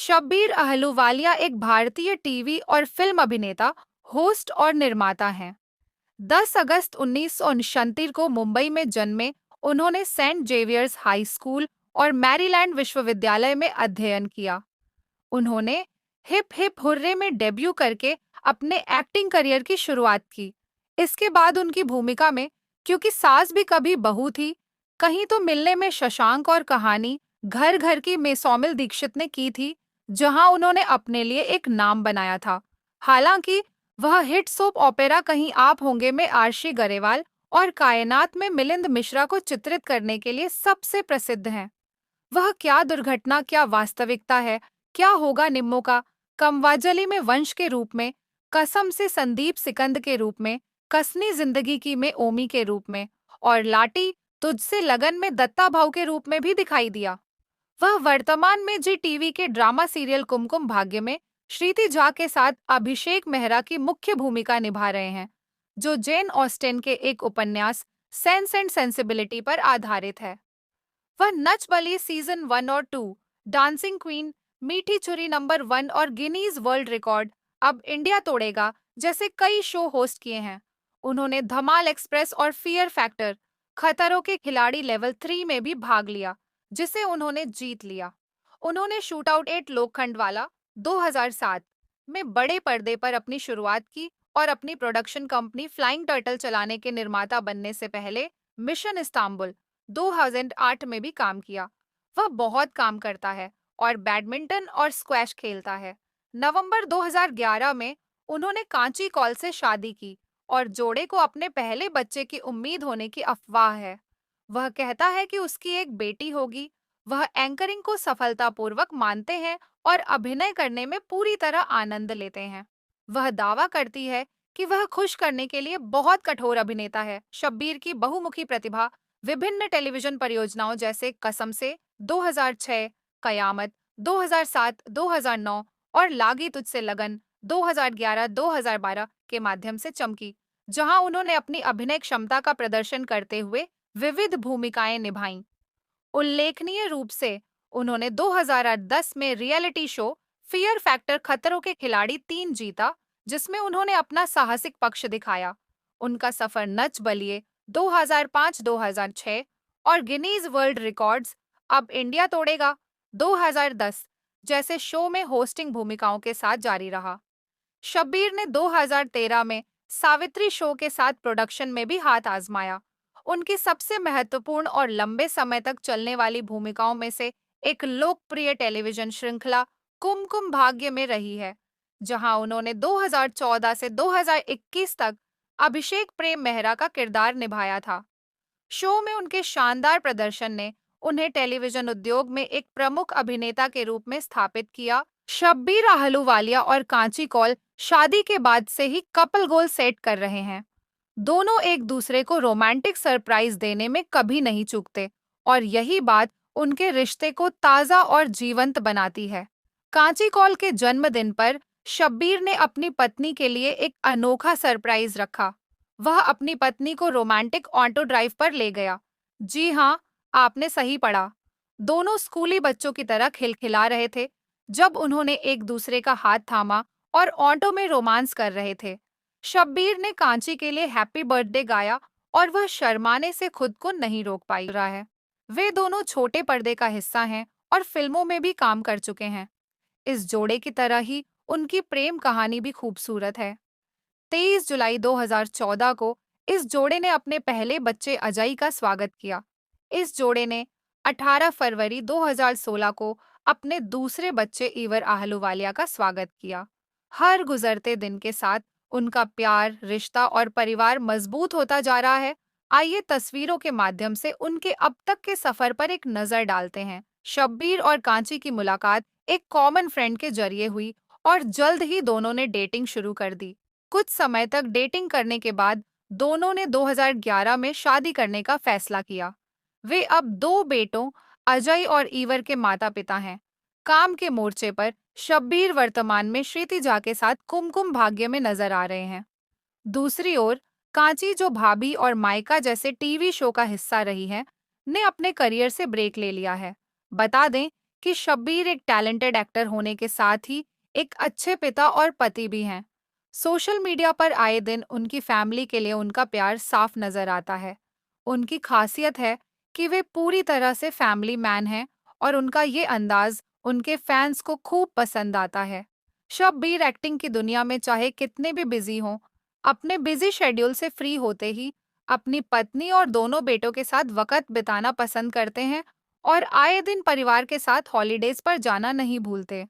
शब्बीर अहलूवालिया एक भारतीय टीवी और फिल्म अभिनेता, होस्ट और निर्माता हैं। 10 अगस्त 1969 को मुंबई में जन्मे उन्होंने सेंट जेवियर्स हाई स्कूल और मैरीलैंड विश्वविद्यालय में अध्ययन किया। उन्होंने हिप हिप हुर्रे में डेब्यू करके अपने एक्टिंग करियर की शुरुआत की। इसके बाद उनकी भूमिका में क्योंकि सास भी कभी बहू थी, कहीं तो मिलने में शशांक और कहानी घर घर की में सौमिल दीक्षित ने की थी, जहां उन्होंने अपने लिए एक नाम बनाया था। हालांकि वह हिट सोप ओपेरा कहीं आप होंगे में आरशी गरेवाल और कायनात में मिलिंद मिश्रा को चित्रित करने के लिए सबसे प्रसिद्ध हैं। वह क्या दुर्घटना क्या वास्तविकता है, क्या होगा निम्मो का, कमवाजली में वंश के रूप में, कसम से संदीप सिकंद के रूप में, कसनी जिंदगी की में ओमी के रूप में और लाटी तुझसे लगन में दत्ता भाऊ के रूप में भी दिखाई दिया। वह वर्तमान में जी टीवी के ड्रामा सीरियल कुमकुम भाग्य में श्रीति झा के साथ अभिषेक मेहरा की मुख्य भूमिका निभा रहे हैं, जो जेन ऑस्टेन के एक उपन्यास सेंस एंड सेंसिबिलिटी पर आधारित है। वह नच बलिए सीजन 1 और 2, डांसिंग क्वीन, मीठी छुरी नंबर 1 और गिनीज वर्ल्ड रिकॉर्ड, अब इंडिया तोड़ेगा जैसे कई शो होस्ट किए हैं। उन्होंने धमाल एक्सप्रेस और फियर फैक्टर, खतरों के खिलाड़ी लेवल 3 में भी भाग लिया, जिसे उन्होंने जीत लिया। उन्होंने शूट आउट 8 लोखंड वाला 2007 में बड़े पर्दे पर अपनी शुरुआत की और अपनी प्रोडक्शन कंपनी फ्लाइंग टर्टल चलाने के निर्माता बनने से पहले मिशन इस्तांबुल 2008 में भी काम किया। वह बहुत काम करता है और बैडमिंटन और स्क्वैश खेलता है। नवंबर 2011 में उन्होंने कांची कौल से शादी की और जोड़े को अपने पहले बच्चे की उम्मीद होने की अफवाह है। वह कहता है कि उसकी एक बेटी होगी। वह एंकरिंग को सफलतापूर्वक मानते हैं और अभिनय करने में पूरी तरह आनंद लेते हैं। वह दावा करती है कि वह खुश करने के लिए बहुत कठोर अभिनेता है। शब्बीर की बहुमुखी प्रतिभा विभिन्न टेलीविजन परियोजनाओं जैसे कसम से 2006, कयामत 2007, 2009 और लागी तुझसे लगन 2011-2012 के माध्यम से चमकी, जहां उन्होंने अपनी अभिनय क्षमता का प्रदर्शन करते हुए विविध भूमिकाएं निभाईं। उल्लेखनीय रूप से उन्होंने 2010 में रियलिटी शो फियर फैक्टर खतरों के खिलाड़ी 3 जीता, जिसमें उन्होंने अपना साहसिक पक्ष दिखाया। उनका सफर नच बलिए 2005-2006 और गिनीज वर्ल्ड रिकॉर्ड्स अब इंडिया तोड़ेगा 2010 जैसे शो में होस्टिंग भूमिकाओं के साथ जारी रहा। शब्बीर ने 2013 में सावित्री शो के साथ प्रोडक्शन में भी हाथ आजमाया। उनकी सबसे महत्वपूर्ण और लंबे समय तक चलने वाली भूमिकाओं में से एक लोकप्रिय टेलीविजन श्रृंखला कुमकुम भाग्य में रही है, जहां उन्होंने 2014 से 2021 तक अभिषेक प्रेम मेहरा का किरदार निभाया था। शो में उनके शानदार प्रदर्शन ने उन्हें टेलीविजन उद्योग में एक प्रमुख अभिनेता के रूप में स्थापित किया। शब्बीर अहलूवालिया और कांची कौल शादी के बाद से ही कपल गोल सेट कर रहे हैं। दोनों एक दूसरे को रोमांटिक सरप्राइज देने में कभी नहीं चूकते और यही बात उनके रिश्ते को ताज़ा और जीवंत बनाती है। कांची कौल के जन्मदिन पर शब्बीर ने अपनी पत्नी के लिए एक अनोखा सरप्राइज रखा। वह अपनी पत्नी को रोमांटिक ऑटो ड्राइव पर ले गया। जी हाँ, आपने सही पढ़ा। दोनों स्कूली बच्चों की तरह खिलखिला रहे थे जब उन्होंने एक दूसरे का हाथ थामा और ऑटो में रोमांस कर रहे थे। शब्बीर ने कांची के लिए हैप्पी बर्थडे गाया और वह शर्माने से खुद को नहीं रोक पाई रहा है। वे दोनों छोटे पर्दे का हिस्सा हैं और फिल्मों में भी काम कर चुके हैं। इस जोड़े की तरह ही उनकी प्रेम कहानी भी खूबसूरत है। 23 जुलाई 2014 को इस जोड़े ने अपने पहले बच्चे अजय का स्वागत किया। इस जोड़े ने 18 फरवरी 2016 को अपने दूसरे बच्चे ईवर आहलूवालिया का स्वागत किया। हर गुजरते दिन के साथ उनका प्यार, रिश्ता और परिवार मजबूत होता जा रहा है। आइए तस्वीरों के माध्यम से उनके अब तक के सफर पर एक नजर डालते हैं। शब्बीर और कांची की मुलाकात एक कॉमन फ्रेंड के जरिए हुई और जल्द ही दोनों ने डेटिंग शुरू कर दी। कुछ समय तक डेटिंग करने के बाद दोनों ने 2011 में शादी करने का फैसला किया। वे अब 2 बेटों अजय और ईवर के माता-पिता हैं। काम के मोर्चे पर शब्बीर वर्तमान में श्रीति झा के साथ कुमकुम भाग्य में नजर आ रहे हैं। दूसरी ओर कांची, जो भाभी और मायका जैसे टीवी शो का हिस्सा रही है, ने अपने करियर से ब्रेक ले लिया है। बता दें कि शब्बीर एक टैलेंटेड एक्टर होने के साथ ही एक अच्छे पिता और पति भी हैं। सोशल मीडिया पर आए दिन उनकी फैमिली के लिए उनका प्यार साफ नजर आता है। उनकी खासियत है कि वे पूरी तरह से फैमिली मैन हैं और उनका ये अंदाज उनके फैंस को खूब पसंद आता है। शब्बीर एक्टिंग की दुनिया में चाहे कितने भी बिजी हों, अपने बिजी शेड्यूल से फ्री होते ही अपनी पत्नी और दोनों बेटों के साथ वक्त बिताना पसंद करते हैं और आए दिन परिवार के साथ हॉलीडेज पर जाना नहीं भूलते।